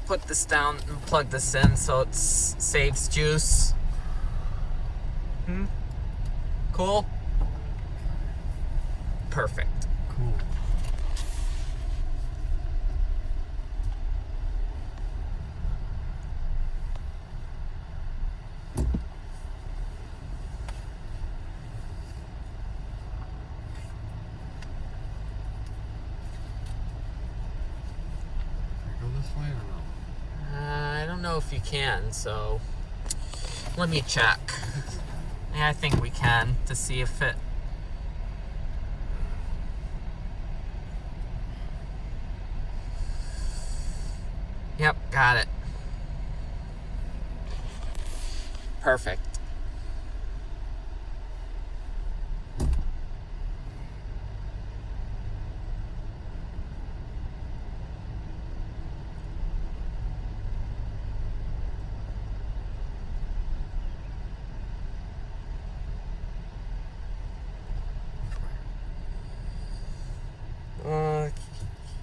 put this down and plug this in so it saves juice. Cool? Perfect. Cool. I don't know if you can, so let me check. Yeah, I think we can to see if it. Yep, got it. Perfect.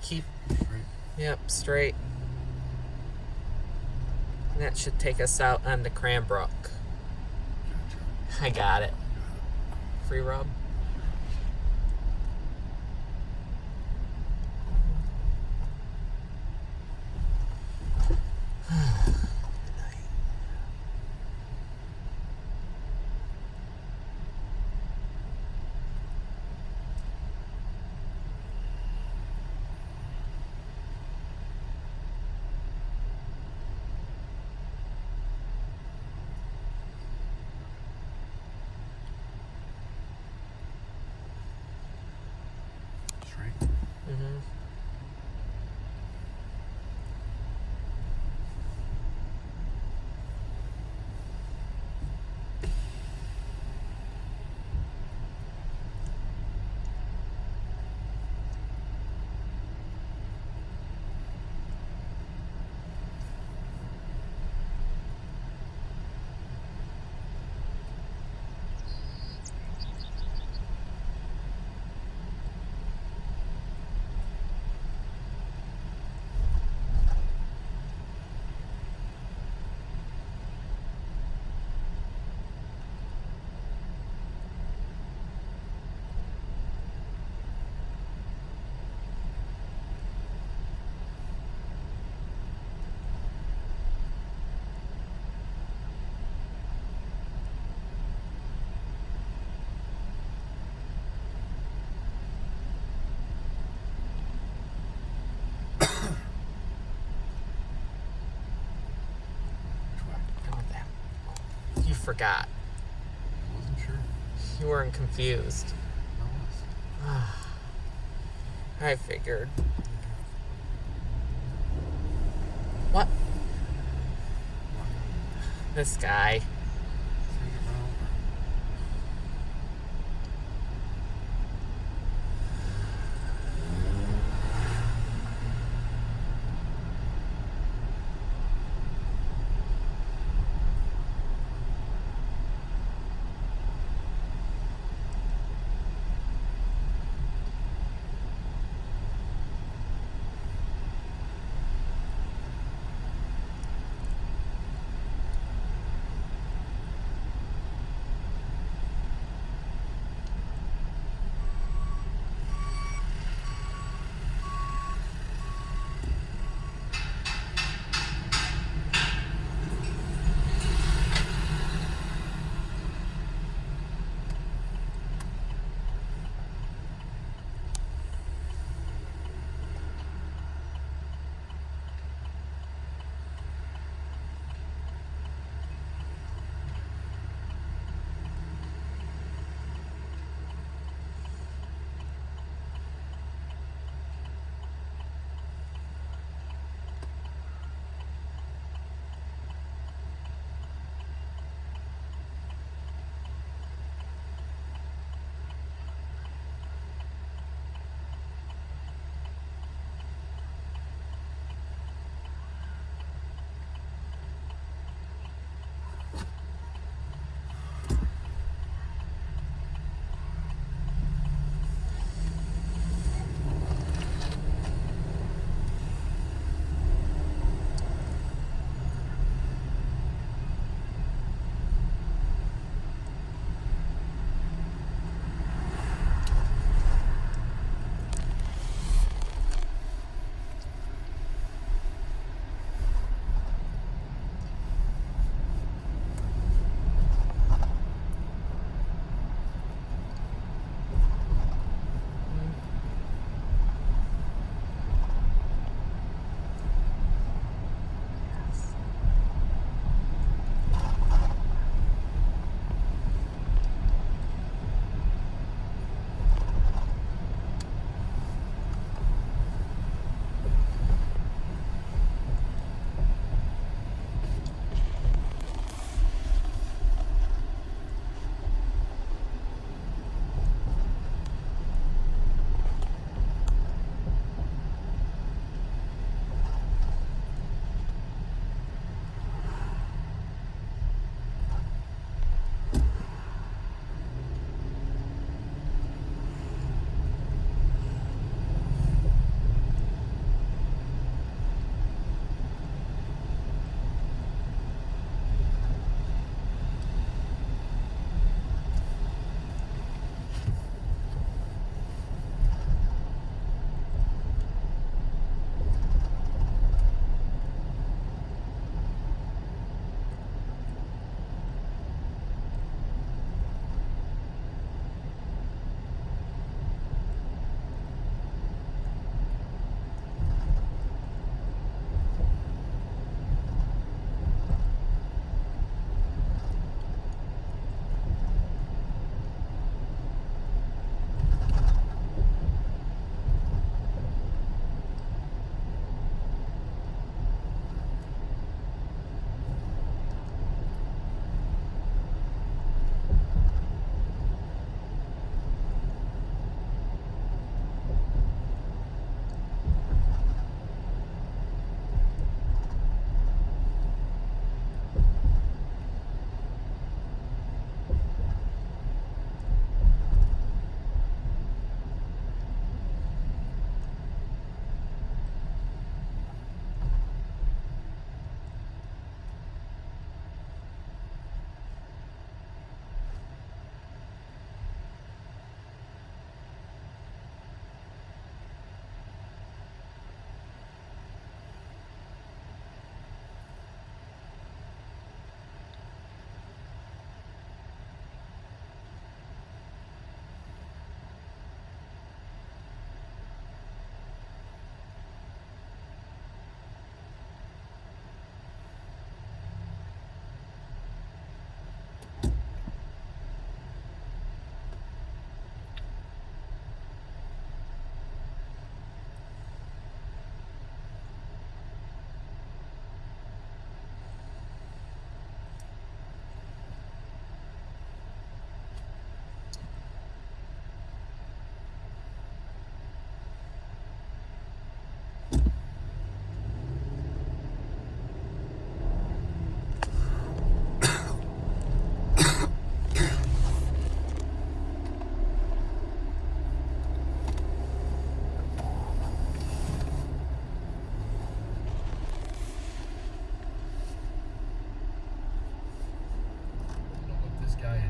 Keep. Yep, straight. And that should take us out onto Cranbrook. I got it. Free rub. Forgot. I wasn't sure. You weren't confused. I was. I figured. What? This guy.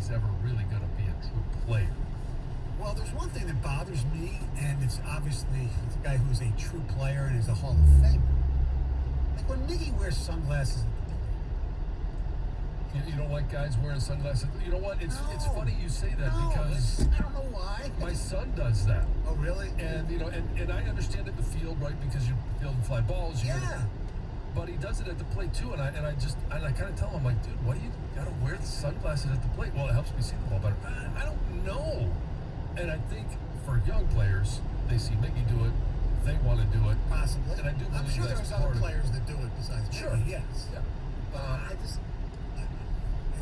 guy's ever really going to be a true player. Well, there's one thing that bothers me, and it's obviously it's a guy who's a true player and is a Hall of Famer. Like when Miggy wears sunglasses. You don't like guys wearing sunglasses? You know what? It's funny you say that because I don't know why. my son does that. Oh, really? And and I understand it in the field, right? Because you field and fly balls. But he does it at the plate too, and I kind of tell him, like, dude, why do you gotta wear the sunglasses at the plate? Well, it helps me see the ball better. I don't know. And I think for young players, they see Mickey do it, they want to do it. Possibly. And I do believe I'm sure that's there's other part of it. players that do it besides Sure. Mickey, yes. Yeah.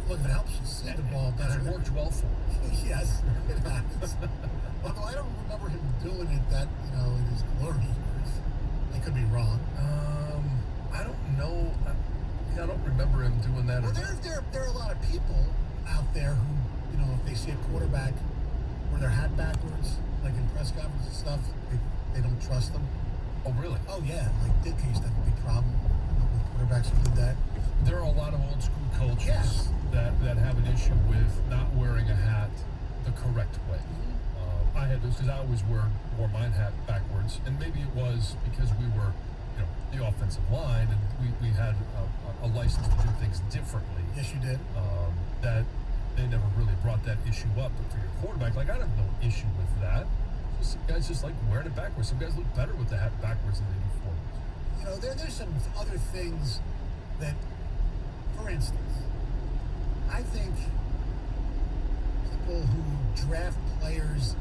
Look, if it helps you see the ball better. It worked well for him. Yes, it has. Although I don't remember him doing it in his glory years. I could be wrong. I don't know. I don't remember him doing that. Well, there are a lot of people out there who, if they see a quarterback wear their hat backwards, like in press conferences and stuff, they don't trust them. Oh, really? Oh, yeah. Like Ditka used to have a big problem with quarterbacks who did that. There are a lot of old school coaches Yes. that have an issue with not wearing a hat the correct way. I had those because I always wore mine hat backwards, and maybe it was because we were, the offensive line, and we had a license to do things differently. Yes, you did. That they never really brought that issue up. But for your quarterback, like, I have no issue with that. Some guys just like wearing it backwards. Some guys look better with the hat backwards than they do forwards. There's some other things that, for instance, I think people who draft players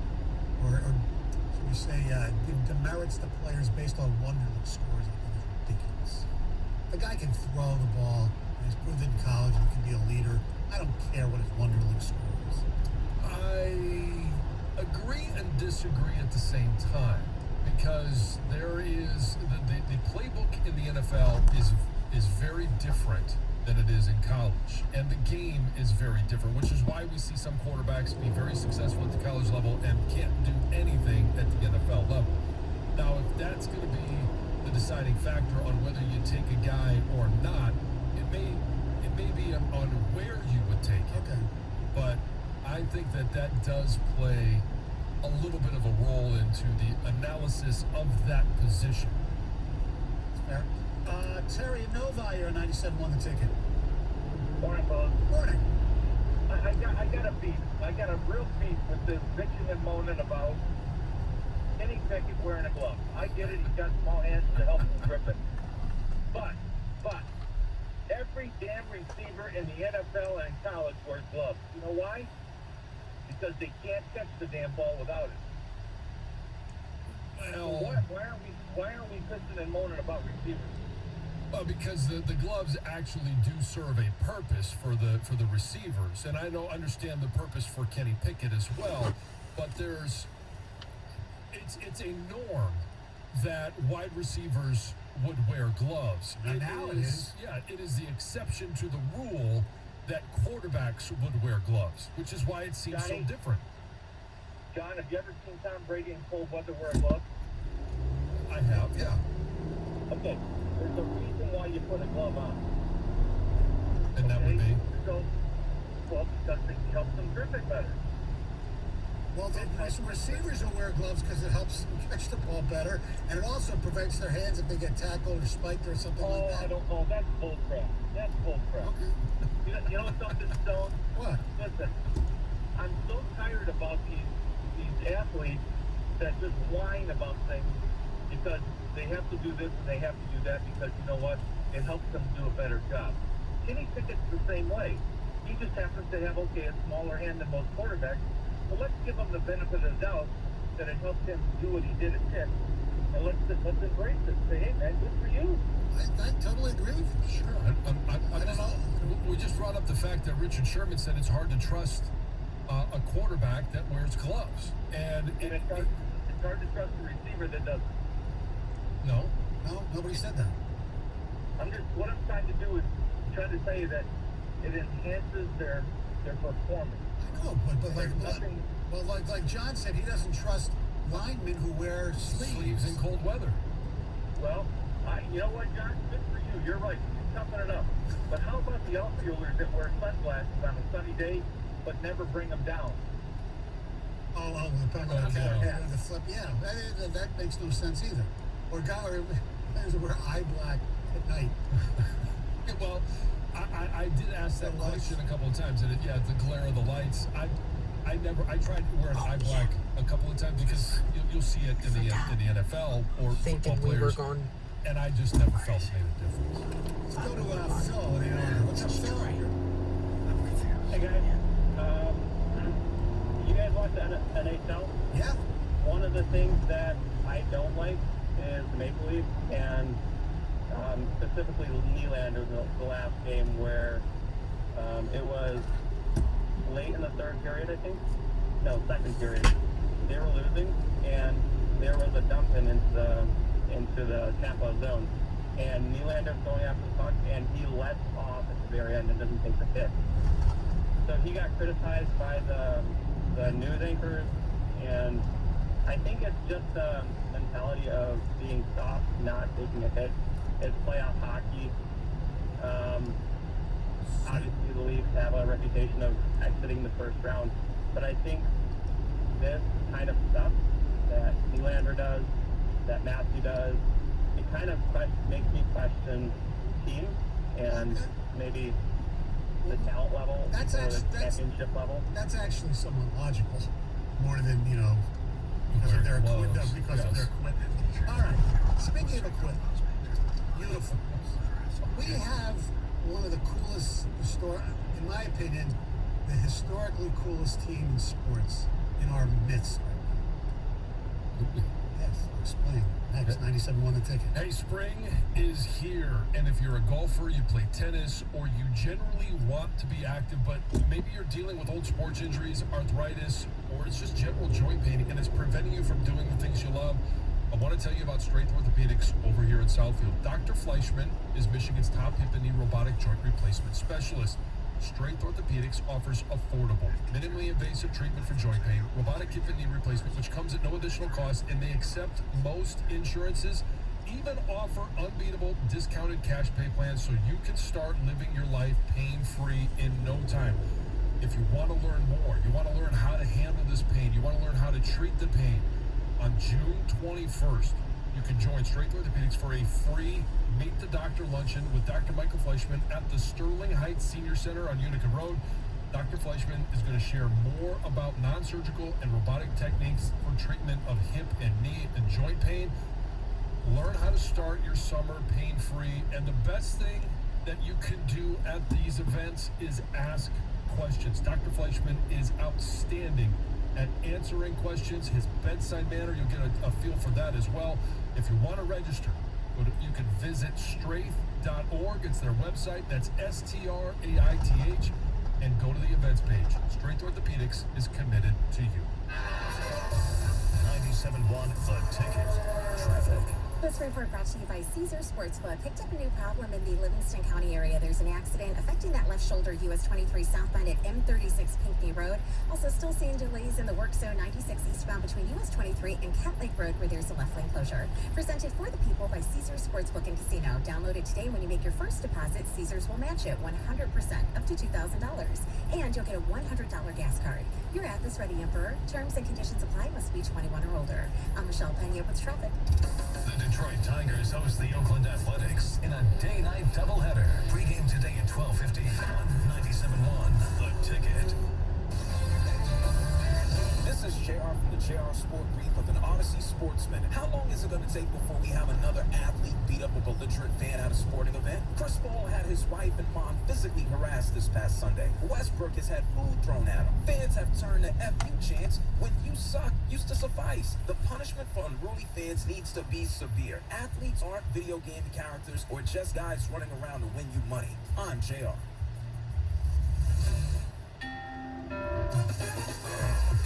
or should we say, give demerits to players based on Wonderlic scores, I think is ridiculous. The guy can throw the ball. He's proven in college he can be a leader. I don't care what his Wonderlic score is. I agree and disagree at the same time, because there is the playbook in the NFL is very different than it is in college, and the game is very different, which is why we see some quarterbacks be very successful at the college level and can't do anything at the NFL level. Now, if that's going to be the deciding factor on whether you take a guy or not, it may be on where you would take it. Okay. But I think that does play a little bit of a role into the analysis of that position. Fair. Terry Nova, you're a 97 won the ticket. Morning, fellas. Morning. I got a beef. I got a real beef with this bitching and moaning about Kenny Pickett wearing a glove. I get it. He's got small hands to help him grip it. But every damn receiver in the NFL and in college wears gloves. You know why? Because they can't catch the damn ball without it. Well, Why are we bitching and moaning about receivers? well, because the gloves actually do serve a purpose for the receivers, and I understand the purpose for Kenny Pickett as well. But it's a norm that wide receivers would wear gloves. And now it is. Yeah, it is the exception to the rule that quarterbacks would wear gloves, which is why it seems so Johnny? different. John, have you ever seen Tom Brady in cold weather wear a glove? I have, yeah. Okay, there's a reason why you put a glove on. And that would be? Well, because it helps them grip it better. Well, some receivers will wear gloves because it helps them catch the ball better, and it also prevents their hands if they get tackled or spiked or something like that. I don't know. That's bull crap. That's bull crap. Okay. You know something, Stone? What? Listen, I'm so tired about these athletes that just whine about things because they have to do this and they have to do that because, you know what, it helps them do a better job. Kenny Pickett's the same way. He just happens to have, a smaller hand than most quarterbacks. Well, let's give him the benefit of the doubt that it helped him do what he did at Pitt. And let's embrace it. Say, hey, man, good for you. I totally agree with you. Sure. I don't know. We just brought up the fact that Richard Sherman said it's hard to trust a quarterback that wears gloves. And It's hard to trust a receiver that doesn't. No, Nobody said that. What I'm trying to do is try to tell you that it enhances their performance. I know, but like John said, he doesn't trust linemen who wear sleeves in cold weather. Well, you know what, John? Good for you. You're right. You're toughing it up. But how about the outfielders that wear sunglasses on a sunny day but never bring them down. Oh, we're talking about the flip. Yeah, that makes no sense either. Or players who wear eye black at night. Well, I did ask that question a couple of times, and the glare of the lights. I tried wearing eye black a couple of times because you'll see it in the NFL or Thinking football we were players, going. and I just never felt it made a difference. Let's go to Phil. What's up, Phil? Hey guys, you guys watch the NHL? Yeah. One of the things that I don't like is the Maple Leafs, and specifically Nylander, the last game where it was late in the third period, I think. No, second period. They were losing, and there was a dump in into the Tampa zone, and Nylander's going after the puck, and he lets off at the very end and doesn't take the hit. So he got criticized by the news anchors, and I think it's just a mentality of being soft, not taking a hit. It's playoff hockey. Obviously, the Leafs have a reputation of exiting the first round, but I think this kind of stuff that Nylander does, that Matthew does, it kind of makes me question teams and maybe the talent level or the championship level. That's actually somewhat logical, more than because of their equipment. All right. Speaking of equipment, uniforms. We have one of the coolest, in my opinion, the historically coolest team in sports in our midst. Yes, I'll explain. Next, 97 won the ticket. Hey, spring is here, and if you're a golfer, you play tennis, or you generally want to be active, but maybe you're dealing with old sports injuries, arthritis, or it's just general joint pain, and it's preventing you from doing the things you love, I want to tell you about Strength Orthopedics over here in Southfield. Dr. Fleischman is Michigan's top hip and knee robotic joint replacement specialist. Strength Orthopedics offers affordable, minimally invasive treatment for joint pain, robotic hip and knee replacement, which comes at no additional cost, and they accept most insurances, even offer unbeatable discounted cash pay plans so you can start living your life pain-free in no time. If you want to learn more, you want to learn how to handle this pain, you want to learn how to treat the pain, on June 21st, you can join Strength Orthopedics for a free Meet the Doctor Luncheon with Dr. Michael Fleischman at the Sterling Heights Senior Center on Utica Road. Dr. Fleischman is going to share more about non-surgical and robotic techniques for treatment of hip and knee and joint pain. Learn how to start your summer pain-free, and the best thing that you can do at these events is ask questions. Dr. Fleischman is outstanding at answering questions. His bedside manner, you'll get a feel for that as well. If you want to register, you can visit straith.org. It's their website. That's STRAITH. And go to the events page. Strength Orthopedics is committed to you. 97.1 The Ticket. Traffic. This report brought to you by Caesar Sportsbook. Picked up a new problem in the Livingston County area. There's an accident affecting that left shoulder US 23 southbound at M36 Pinckney Road. Also still seeing delays in the work zone 96 eastbound between US 23 and Cat Lake Road where there's a left lane closure. Presented for the people by Caesar Sportsbook and Casino. Download it today. When you make your first deposit, Caesars will match it 100% up to $2,000. And you'll get a $100 gas card. Your app is ready, Emperor. Terms and conditions apply. Must be 21 or older. I'm Michelle Pena with traffic. The Detroit Tigers host the Oakland Athletics in a day-night doubleheader. Pre-game today at 12:50 on 97.1 The Ticket. This is JR from the JR Sport Brief with an Odyssey Sportsman. How long is it going to take before we have another athlete beat up a belligerent fan at a sporting event? Chris Paul had his wife and mom physically harassed this past Sunday. Westbrook has had food thrown at him. Fans have turned to F you chants. When you suck used to suffice. The punishment for unruly fans needs to be severe. Athletes aren't video game characters or just guys running around to win you money. I'm JR.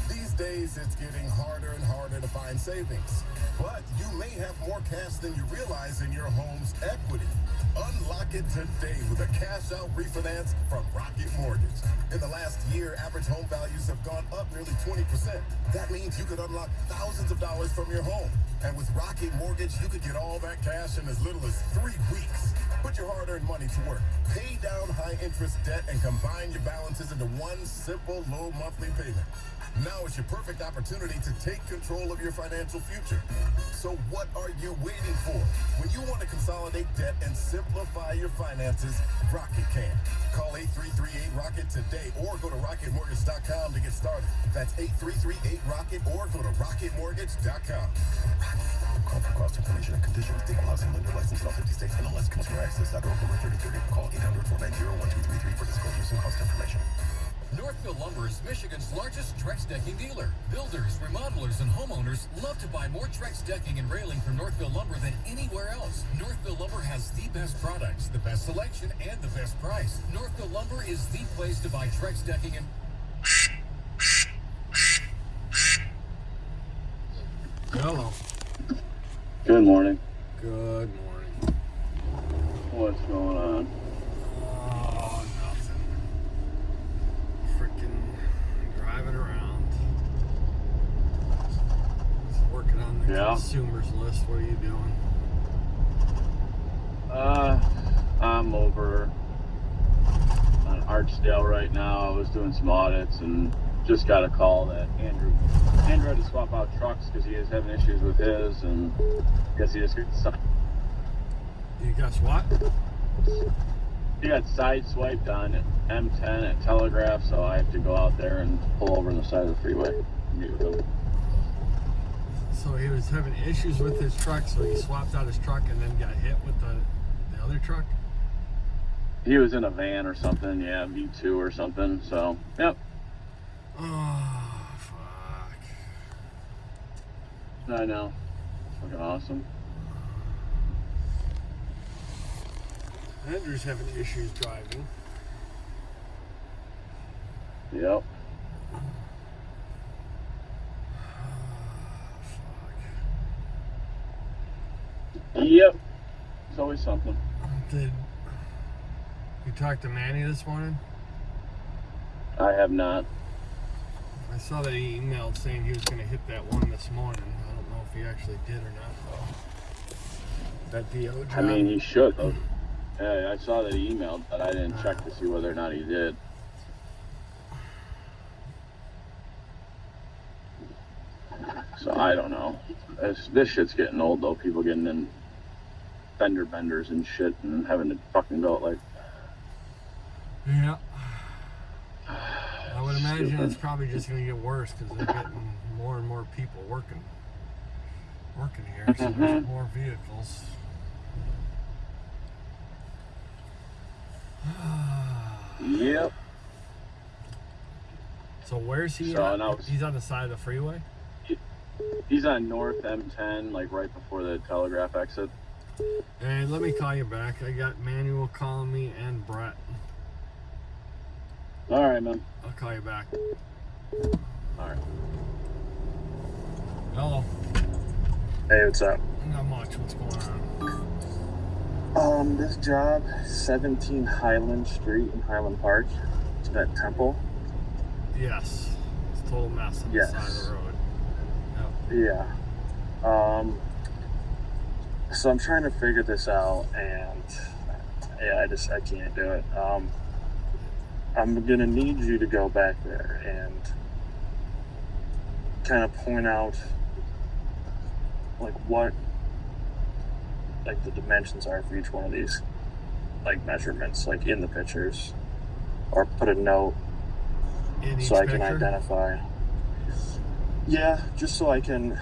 These days, it's getting harder and harder to find savings. But you may have more cash than you realize in your home's equity. Unlock it today with a cash-out refinance from Rocket Mortgage. In the last year, average home values have gone up nearly 20%. That means you could unlock thousands of dollars from your home. And with Rocket Mortgage, you could get all that cash in as little as 3 weeks. Put your hard-earned money to work. Pay down high-interest debt and combine your balances into one simple, low monthly payment. Now is your perfect opportunity to take control of your financial future. So what are you waiting for? When you want to consolidate debt and simplify your finances, Rocket can. Call 8338-ROCKET today or go to rocketmortgage.com to get started. That's 8338-ROCKET or go to rocketmortgage.com. Call for cost information and conditions. Equal housing lender license in all 50 states. MLS customer access. Over 3030. Call 800-490-1233 for disclosures and cost information. Northville Lumber is Michigan's largest Trex decking dealer. Builders, remodelers, and homeowners love to buy more Trex decking and railing from Northville Lumber than anywhere else. Northville Lumber has the best products, the best selection, and the best price. Northville Lumber is the place to buy Trex decking and... Hello. Good morning. Good morning. What's going on? Oh, nothing. Freaking driving around. Working on the consumers list. What are you doing? I'm over on Archdale right now. I was doing some audits and just got a call that Andrew had to swap out trucks because he is having issues with his, and I guess he just got You got what? He got sideswiped on M10 at Telegraph, so I have to go out there and pull over on the side of the freeway and meet with him. So he was having issues with his truck, so he swapped out his truck and then got hit with the other truck? He was in a van or something, yeah, V2 or something, so, yep. Oh, fuck. I know. Fucking awesome. Andrew's having issues driving. Yep. Yep. It's always something. Did you talk to Manny this morning? I have not. I saw that he emailed saying he was going to hit that one this morning. I don't know if he actually did or not, though. That DO job? I mean, he should have. Yeah, I saw that he emailed, but I didn't check to see whether or not he did. So I don't know. This shit's getting old, though. People getting in fender benders and shit and having to fucking go like... Yeah. I would imagine it's probably just going to get worse because they're getting more and more people working here, so there's more vehicles. Yep. So where's he at? He's on the side of the freeway? He's on North M10, like right before the Telegraph exit. Hey, let me call you back. I got Manuel calling me and Brett. All right, man. I'll call you back. All right. Hello. Hey, what's up? Not much. What's going on? This job, 17 Highland Street in Highland Park. It's that temple. Yes. It's a total mess on the side of the road. Yep. Yeah. So I'm trying to figure this out, and yeah, I can't do it. I'm gonna need you to go back there and kind of point out like what like the dimensions are for each one of these like measurements, like in the pictures, or put a note so I can identify. Yeah, just so I can,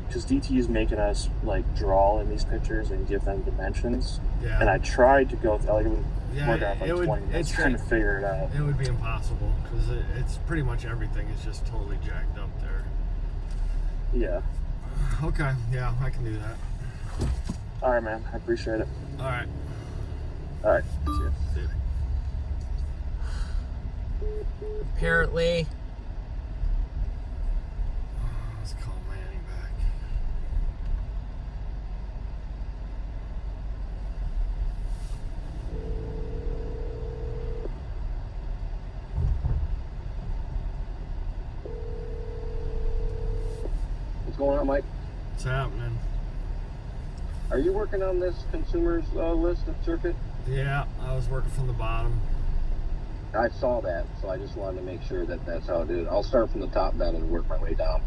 because DT is making us like draw in these pictures and give them dimensions. Yeah. And I tried to go through, like it would work out like 20 minutes trying to figure it out. It would be impossible because it's pretty much everything is just totally jacked up there. Yeah. Okay, yeah, I can do that. All right, man. I appreciate it. All right. All right. See you. See you. Apparently. Let's call Manny back. What's going on, Mike? What's happening? Are you working on this consumers list of circuit? Yeah, I was working from the bottom. I saw that, so I just wanted to make sure that that's how it is. I'll start from the top then and work my way down.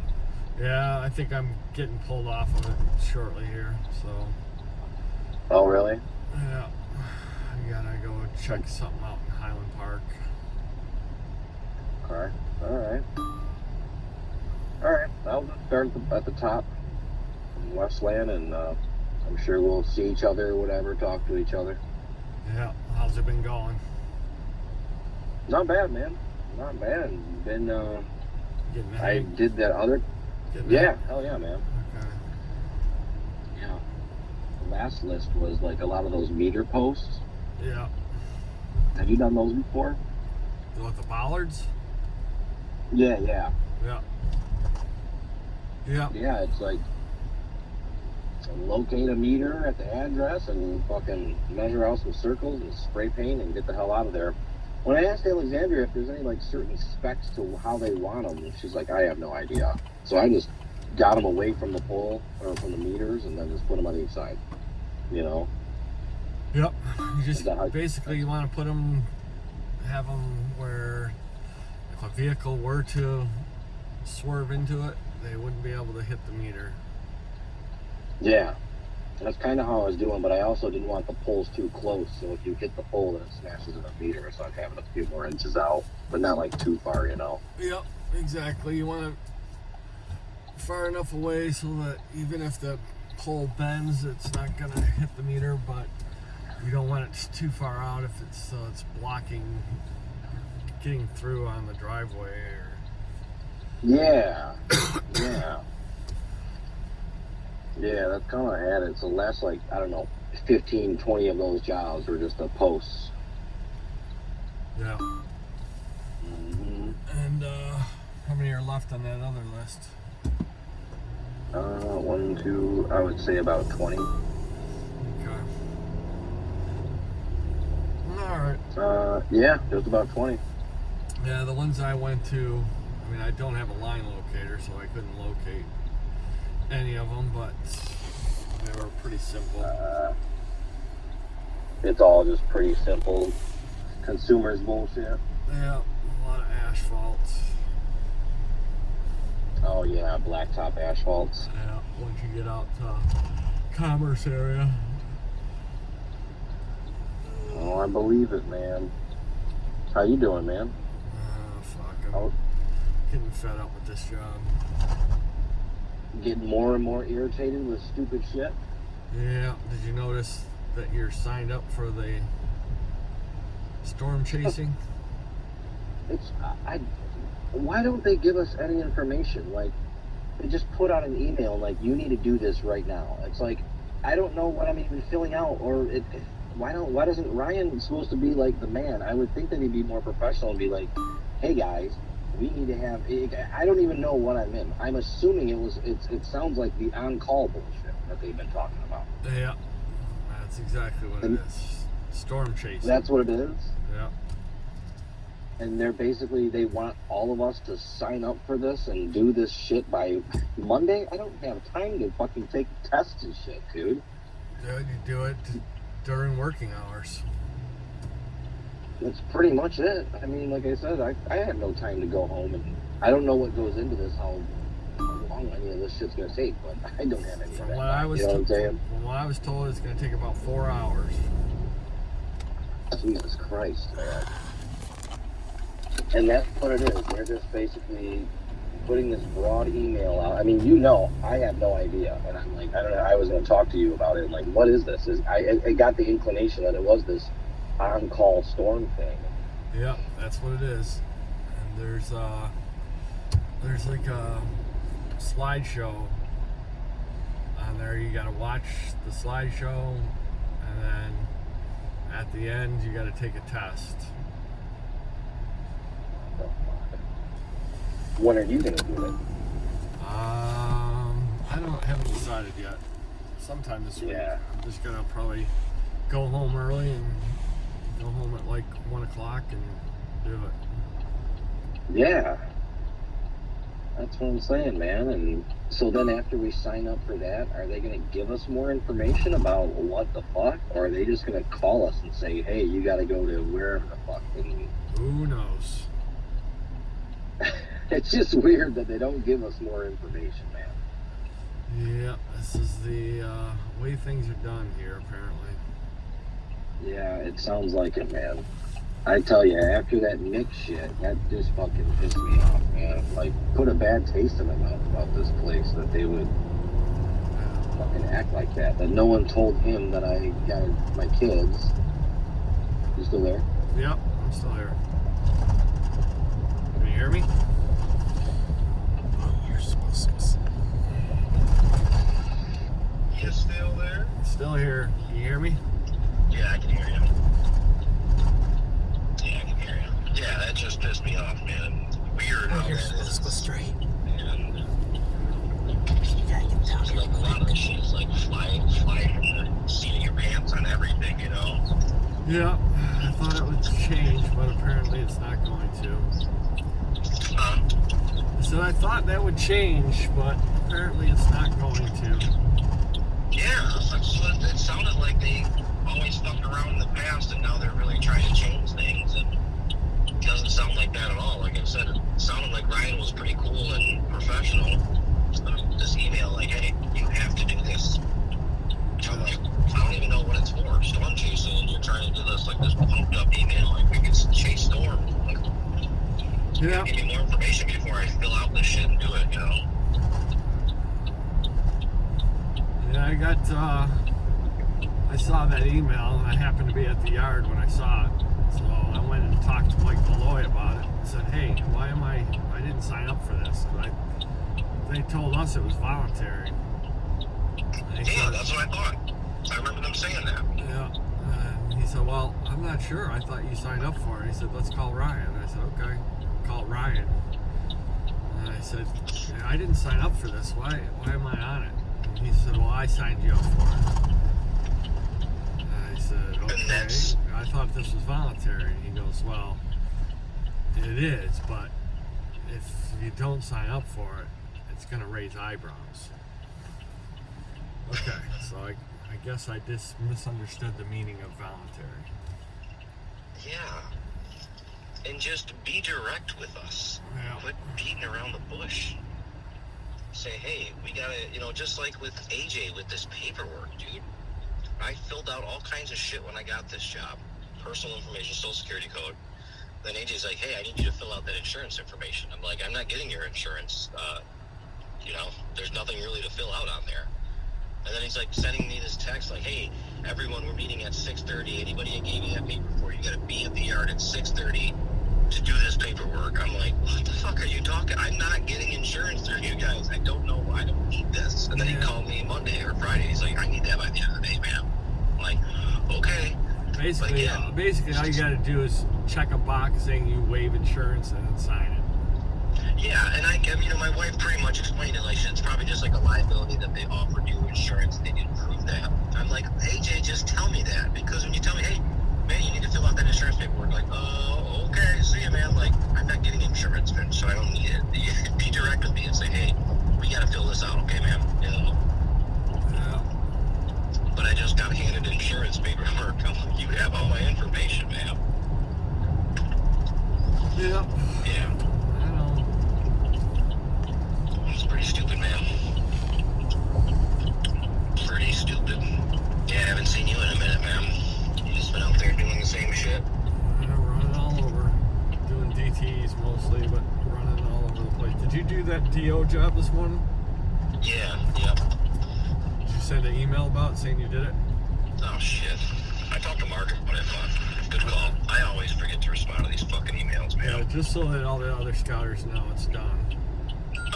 Yeah, I think I'm getting pulled off of it shortly here, so. Oh, really? Yeah. I gotta go check something out in Highland Park. Okay. Alright. Alright, I'll just start at the top in Westland, and I'm sure we'll see each other or whatever, talk to each other. Yeah, how's it been going? Not bad, man. Not bad. Been, Getting I did that other... Yeah, hell yeah, man. Okay. Yeah. The last list was like a lot of those meter posts. Yeah. Have you done those before? What, the bollards? Yeah. Yeah. Yeah. Yeah, it's like locate a meter at the address and fucking measure out some circles and spray paint and get the hell out of there. When I asked Alexandria if there's any like certain specs to how they want them, she's like, I have no idea. So I just got them away from the pole or from the meters and then just put them on each side. You know? Yep. You just basically you want to put them, have them where if a vehicle were to swerve into it, they wouldn't be able to hit the meter. Yeah. That's kind of how I was doing, but I also didn't want the poles too close. So if you hit the pole, then it smashes in the meter. So I'm having a few more inches out, but not like too far, you know? Yep, exactly. You want it far enough away so that even if the pole bends, it's not going to hit the meter, but you don't want it too far out if it's blocking getting through on the driveway. Or... Yeah. Yeah. Yeah, that's kind of had it. So the last, like, I don't know, 15, 20 of those jobs were just the posts. Yeah. Mm-hmm. And how many are left on that other list? 1, 2, I would say about 20. Okay. Alright. Yeah, just about 20. Yeah, the ones I went to, I mean, I don't have a line locator, so I couldn't locate any of them, but they were pretty simple. It's all just pretty simple consumers bullshit. Yeah, a lot of asphalt. Oh yeah, blacktop asphalts. Yeah, once you get out to Commerce area. Oh, I believe it, man. How you doing, man? Fuck, I'm getting fed up with this job. Getting more and more irritated with stupid shit? Yeah, did you notice that you're signed up for the storm chasing? Why don't they give us any information? Like, they just put out an email like, you need to do this right now. It's like, I don't know what I'm even filling out, or why doesn't Ryan supposed to be like the man? I would think that he'd be more professional and be like, hey guys, we need to have, I don't even know what I'm in. I'm assuming it sounds like the on-call bullshit that they've been talking about. Yeah, that's exactly what it is. Storm chasing. That's what it is? Yeah. And they want all of us to sign up for this and do this shit by Monday? I don't have time to fucking take tests and shit, dude. Dude, you do it during working hours. That's pretty much it. I mean, like I said, I have no time to go home, and I don't know what goes into this, how long any of this shit's gonna take, but I don't have any of that. From what I was told, it's gonna take about 4 hours. Jesus Christ, man. And that's what it is. They're just basically putting this broad email out. I mean, you know, I have no idea. And I'm like, I don't know, I was going to talk to you about it. Like, what is this? I got the inclination that it was this on-call storm thing. Yeah, that's what it is. And there's like a slideshow on there. You got to watch the slideshow, and then at the end, you got to take a test. When are you going to do it? I haven't decided yet. Sometime this week. Yeah. I'm just going to probably go home early and go home at like 1 o'clock and do it. Yeah. That's what I'm saying, man. And so then after we sign up for that, are they going to give us more information about what the fuck? Or are they just going to call us and say, hey, you got to go to wherever the fuck? And Who knows? it's just weird that they don't give us more information, man. Yeah, this is the way things are done here, apparently. Yeah, it sounds like it, man. I tell you, after that Nick shit, that just fucking pissed me off, man. Like, put a bad taste in my mouth about this place, that they would fucking act like that. That no one told him that I got my kids. You still there? Yep, I'm still here. Can you hear me? Oh, you're supposed to. You still there? Still here. Can you hear me? Yeah, I can hear you. Yeah, I can hear you. Yeah, that just pissed me off, man. Weird. Oh, you're supposed to go straight. And You gotta get down. like a lot of the shit is like fly from the seat of your pants on everything, you know? Yeah, I thought it would change, but apparently it's not going to. So I thought that would change, but apparently it's not going to. Yeah, that's what it sounded like. They always fucked around in the past, and now they're really trying to change things, and it doesn't sound like that at all. Like I said, it sounded like Ryan was pretty cool and professional. This email, like, hey, you have to do this. I'm like, I don't even know what it's for. Storm chasing, and you're trying to do this, like, this pumped up email, like, we can chase storm. Like, Yeah. give me more information before I fill out this shit and do it, you know? Yeah, I saw that email, and I happened to be at the yard when I saw it. So I went and talked to Mike Malloy about it and said, hey, why am I didn't sign up for this. They told us it was voluntary. Yeah, that's what I thought. I remember them saying that. Yeah. And he said, well, I'm not sure. I thought you signed up for it. He said, let's call Ryan. I said, okay. Call Ryan. And I said, yeah, I didn't sign up for this. Why am I on it? And he said, well, I signed you up for it. And I said, okay. I thought this was voluntary. And he goes, well, it is, but if you don't sign up for it, it's going to raise eyebrows. Okay, so I guess I just misunderstood the meaning of voluntary. Yeah. And just be direct with us. Yeah. Quit beating around the bush. Say, hey, we gotta, just like with AJ with this paperwork, dude. I filled out all kinds of shit when I got this job. Personal information, social security code. Then AJ's like, hey, I need you to fill out that insurance information. I'm like, I'm not getting your insurance. There's nothing really to fill out on there. And then he's like sending me this text like, hey, everyone, we're meeting at 6:30. Anybody that gave you that paper for, you got to be at the yard at 6:30 to do this paperwork. I'm like, what the fuck are you talking? I'm not getting insurance through you guys. I don't know. I don't need this. And then he called me Monday or Friday. He's like, I need that by the end of the day, man. I'm like, okay. Basically, all you got to do is check a box saying you waive insurance and then sign it. Yeah, and my wife pretty much explained it like it's probably just like a liability that they offered you insurance. They didn't prove that. I'm like, AJ, just tell me that, because when you tell me, hey, man, you need to fill out that insurance paperwork, like, oh, okay, see you, man. Like, I'm not getting insurance, man, so I don't need it. Be direct with me and say, hey, we got to fill this out, okay, man? Yeah. But I just got handed insurance paperwork. I'm like, you have all my information, man. Yeah. Yeah. I know. It's pretty stupid, man. Pretty stupid. Yeah, I haven't seen you in a minute, man. You just been out there doing the same shit. Running all over. Doing DTs mostly, but running all over the place. Did you do that DO job this morning? Yeah, yep. Did you send an email about it saying you did it? Oh, shit. I talked to Margaret, but I thought, good call. I always forget to respond to these fucking emails, man. Yeah, just so that all the other scouters know it's done.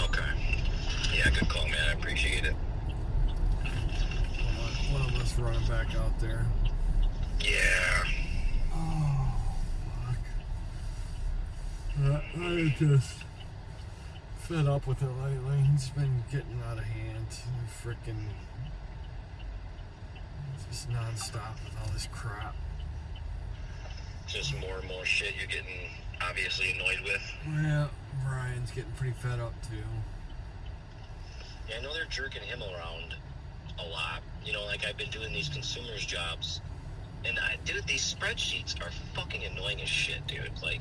Okay. Yeah, good call, man. I appreciate it. One of us running back out there. Yeah. Oh, fuck. I just fed up with it lately. It's been getting out of hand. Freaking just nonstop with all this crap. Just more and more shit you're getting obviously annoyed with. Yeah, Brian's getting pretty fed up too. Yeah, I know they're jerking him around a lot. You know, like I've been doing these consumers jobs. And dude, these spreadsheets are fucking annoying as shit, dude. Like,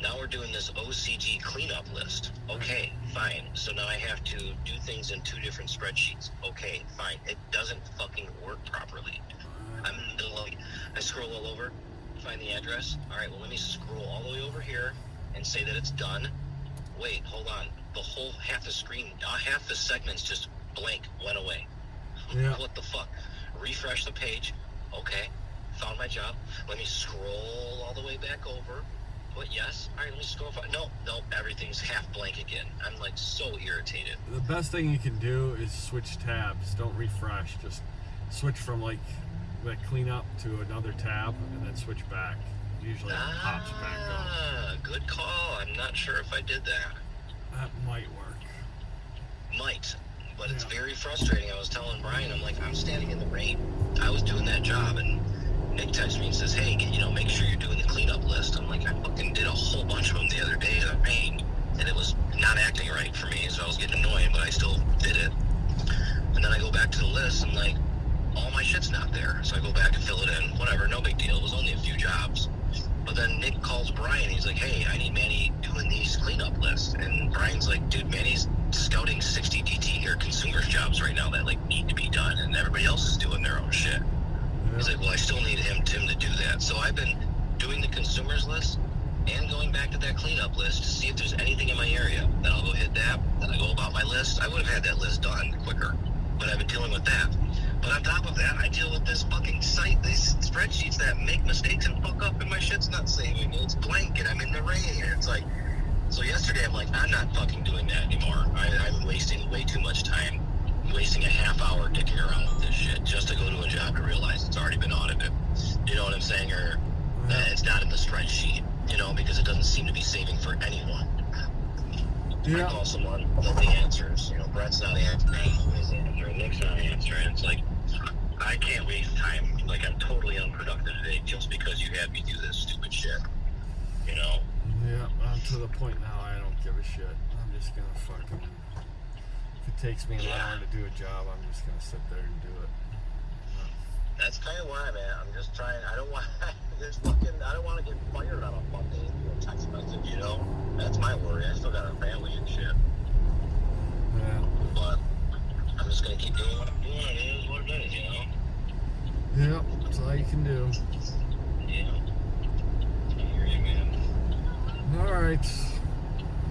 now we're doing this OCG cleanup list. Okay, fine. So now I have to do things in 2 different spreadsheets. Okay, fine. It doesn't fucking work properly. I'm in the middle of, I scroll all over, find the address. All right, well, let me scroll all the way over here and say that it's done. Wait, hold on. The whole half the screen, half the segments just blank, went away. Yeah. What the fuck? Refresh the page. Okay, found my job. Let me scroll all the way back over. Put yes. All right, let me scroll. No, everything's half blank again. I'm like so irritated. The best thing you can do is switch tabs. Don't refresh. Just switch from like cleanup to another tab and then switch back. Usually it pops back up. Good call. I'm not sure if I did that. That might work. Might. But it's very frustrating. I was telling Brian, I'm like, I'm standing in the rain. I was doing that job, and Nick texts me and says, hey, make sure you're doing the cleanup list. I'm like, I fucking did a whole bunch of them the other day in the rain, and it was not acting right for me, so I was getting annoyed, but I still did it. And then I go back to the list, and like, all my shit's not there. So I go back and fill it in. Whatever, no big deal. It was only a few jobs. But then Nick calls Brian. He's like, hey, I need Manny doing these cleanup lists. And Brian's like, dude, Manny's scouting 60 DT or consumers jobs right now that like need to be done, and everybody else is doing their own shit. He's like, well, I still need Tim to do that. So I've been doing the consumers list and going back to that cleanup list to see if there's anything in my area. Then I'll go hit that. Then I go about my list. I would have had that list done quicker, but I've been dealing with that. But on top of that, I deal with this fucking site, these spreadsheets that make mistakes and fuck up, and my shit's not saving. It's blank, and I'm in the rain. And it's like, so yesterday I'm like, I'm not fucking doing that anymore. I'm wasting way too much time, wasting a half hour dicking around with this shit just to go to a job to realize it's already been audited. You know what I'm saying? Or that it's not in the spreadsheet, because it doesn't seem to be saving for anyone. I call someone, nobody answers. Brett's not answering, nobody's answering, Nick's not answering. It's like, I can't waste time. Like, I'm totally unproductive today just because you had me do this stupid shit. Yeah, I'm to the point now I don't give a shit. I'm just gonna fucking, if it takes me an hour to do a job, I'm just gonna sit there and do it. That's kind of where I'm at. I'm just trying. I don't want to get fired on a Monday and do a text message. That's my worry. I still got a family and shit. Yeah. But I'm just gonna keep doing what I'm doing. It is what it is. Yeah, that's all you can do. Yeah. I hear you, man. All right.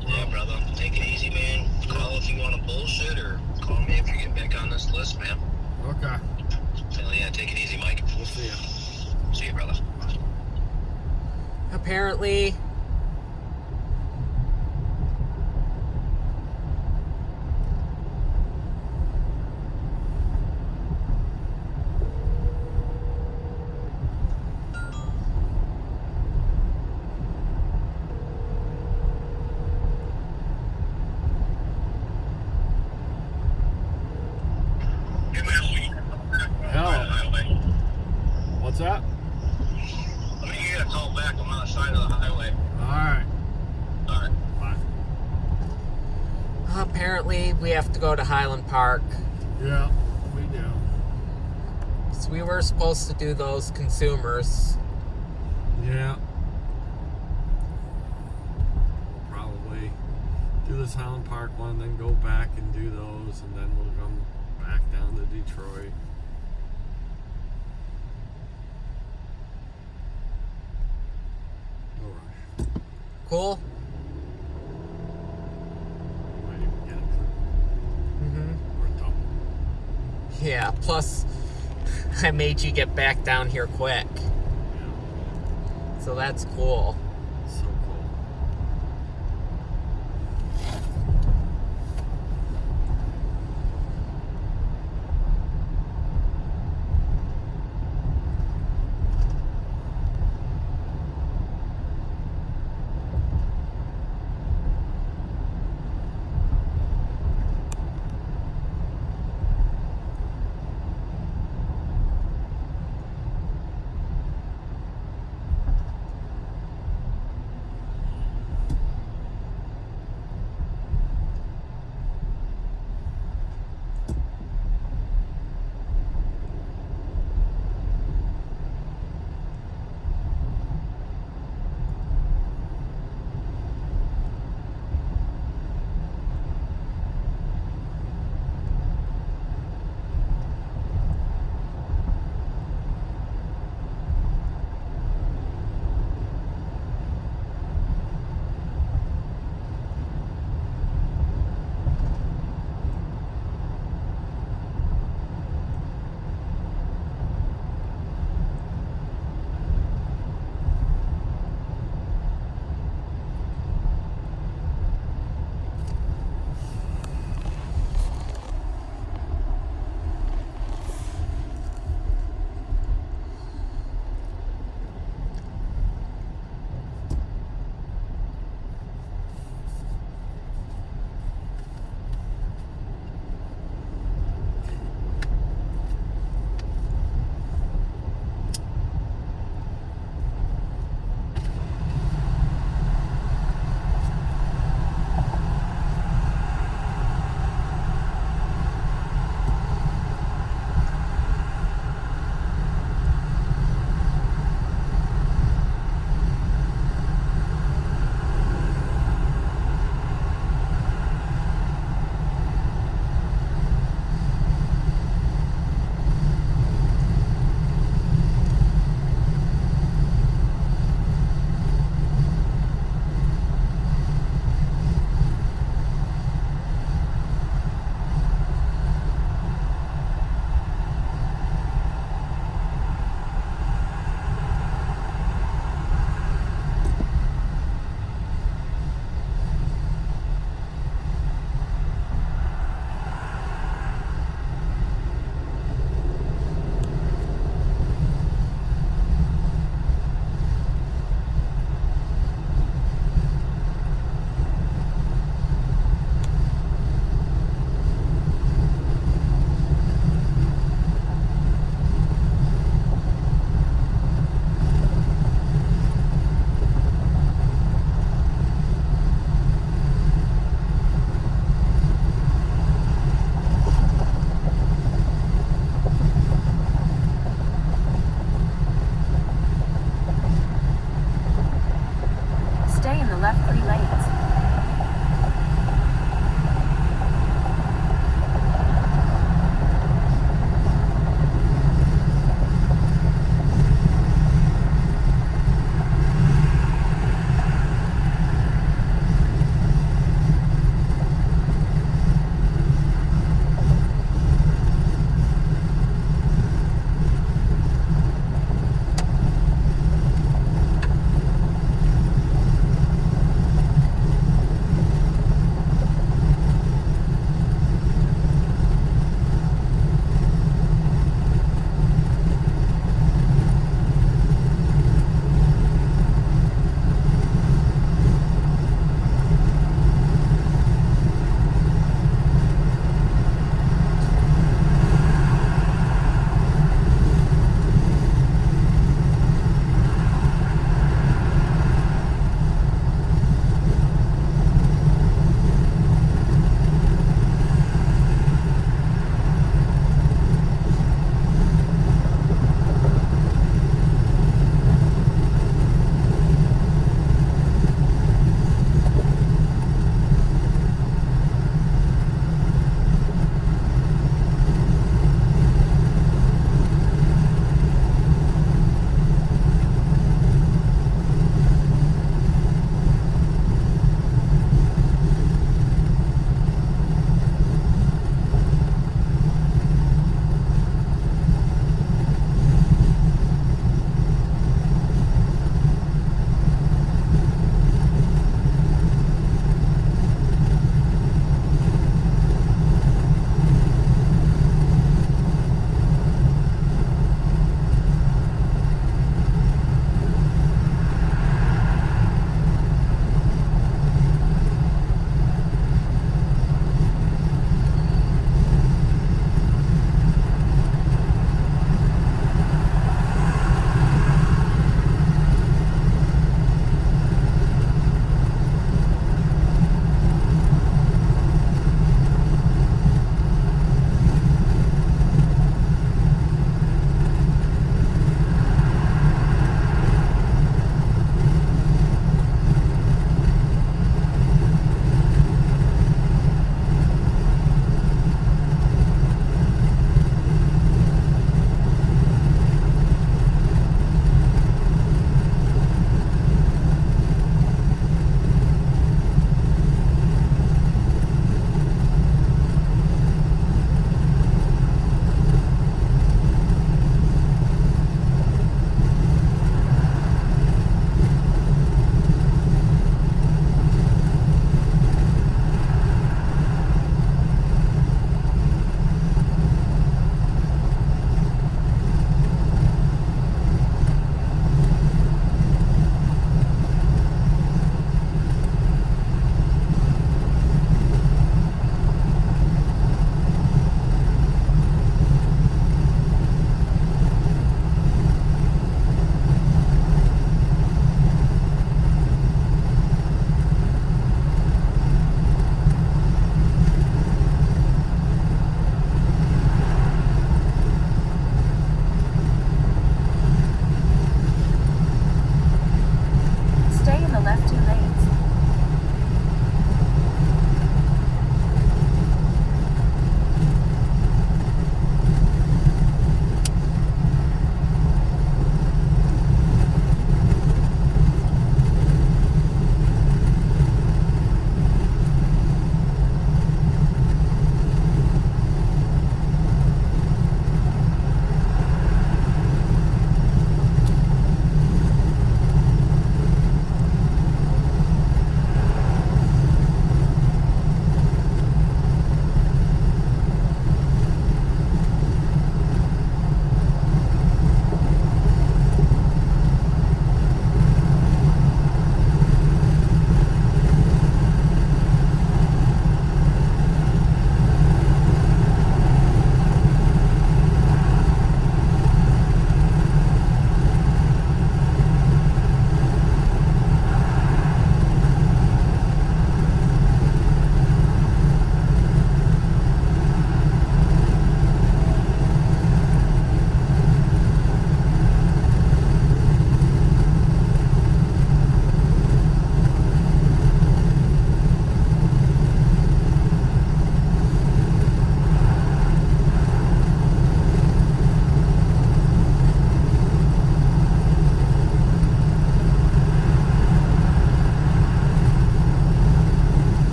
Yeah, brother. Take it easy, man. Call if you want to bullshit, or call me if you're getting back on this list, man. Okay. Hell yeah, take it easy, Mike. We'll see ya. See you, brother. Apparently, what's that? Let me get a call back. I'm on the side of the highway. Alright. Alright. Bye. Apparently, we have to go to Highland Park. Yeah, we do. So we were supposed to do those consumers. Yeah. We'll probably do this Highland Park one, then go back and do those, and then we'll come back down to Detroit. No rush. Cool? Might even get it for or double. Yeah, plus I made you get back down here quick. Yeah. So that's cool. So cool.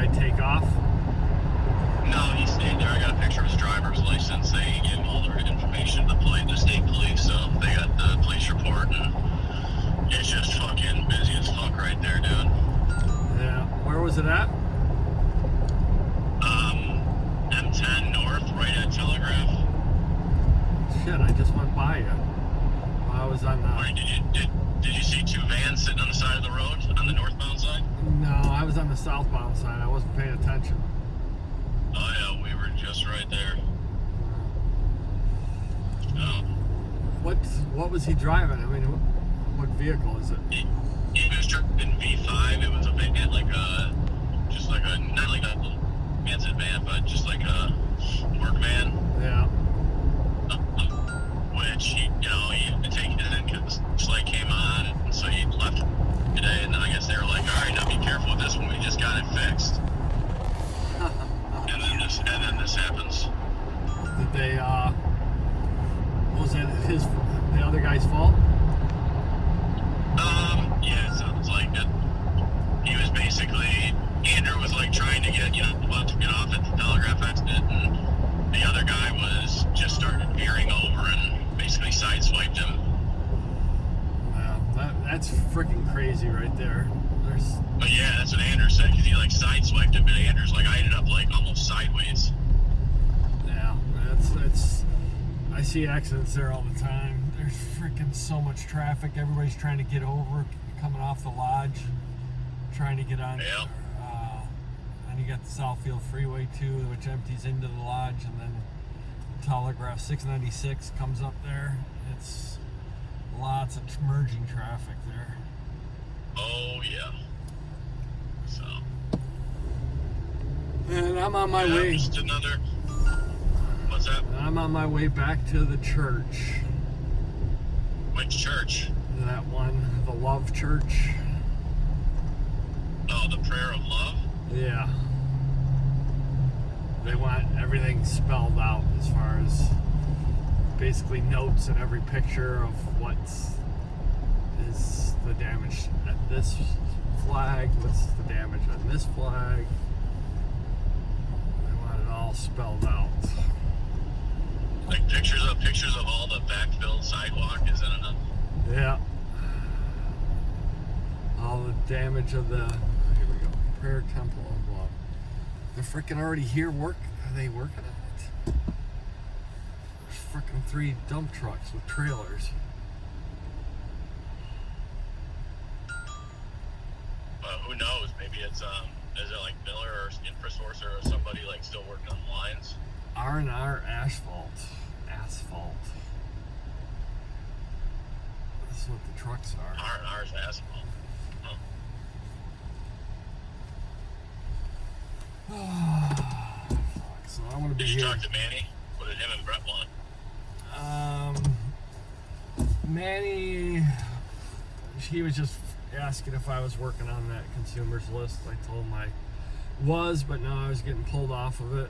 guy take off? No, he stayed there. I got a picture of his driver's license. They gave him all the information to the state police, so they got the police report, and it's just fucking busy as fuck right there, dude. Yeah. Where was it at? M10 North, right at Telegraph. Shit, I just went by it. I was on the... Wait, did you see two vans sitting on the side of the road on the northbound side? No, I was on the southbound side. I wasn't paying attention. Oh yeah, we were just right there. What was he driving? I mean, what vehicle is it? He was driving V5. It was a van, just like a, not like a fancy van, but just like a work van. Yeah. Which he had to take it in because the light came on, and so he left today. And then I guess they were like, all right, now be careful with this one. We just got it fixed. and then this happens. Did they? Was it the other guy's fault? Yeah, it sounds like it. He was basically, Andrew was like trying to get, about to get off at the Telegraph exit, and the other guy was just started veering over and basically sideswiped him. Wow, that's freaking crazy right there. But yeah, that's what Andrew said, because he like sideswiped him, but Andrew's like, I ended up like almost sideways. Yeah, that's I see accidents there all the time. There's freaking so much traffic. Everybody's trying to get over, coming off the lodge, trying to get on. Yep. And you got the Southfield Freeway too, which empties into the lodge, and then Telegraph 696 comes up there. It's lots of merging traffic there. Oh yeah. So. And I'm on my way. Just another. What's that? I'm on my way back to the church. Which church? That one, the Love Church. Oh, the Prayer of Love? Yeah. They want everything spelled out as far as basically notes in every picture of what is the damage at this flag, what's the damage on this flag. They want it all spelled out. Like pictures of all the backfilled sidewalk, isn't enough? Yeah. All the damage of the, here we go, Prayer Temple of Love. They're freaking already here are they working on it? There's freaking 3 dump trucks with trailers. Who knows? Maybe it's, is it like Miller or InfraSource or somebody like still working on the lines? R&R Asphalt. That's what the trucks are. R&R's asphalt. So I want to be Did you here. talk to Manny? What did him and Brett want? Manny, he was just asking if I was working on that consumers list. I told him I was, but now I was getting pulled off of it.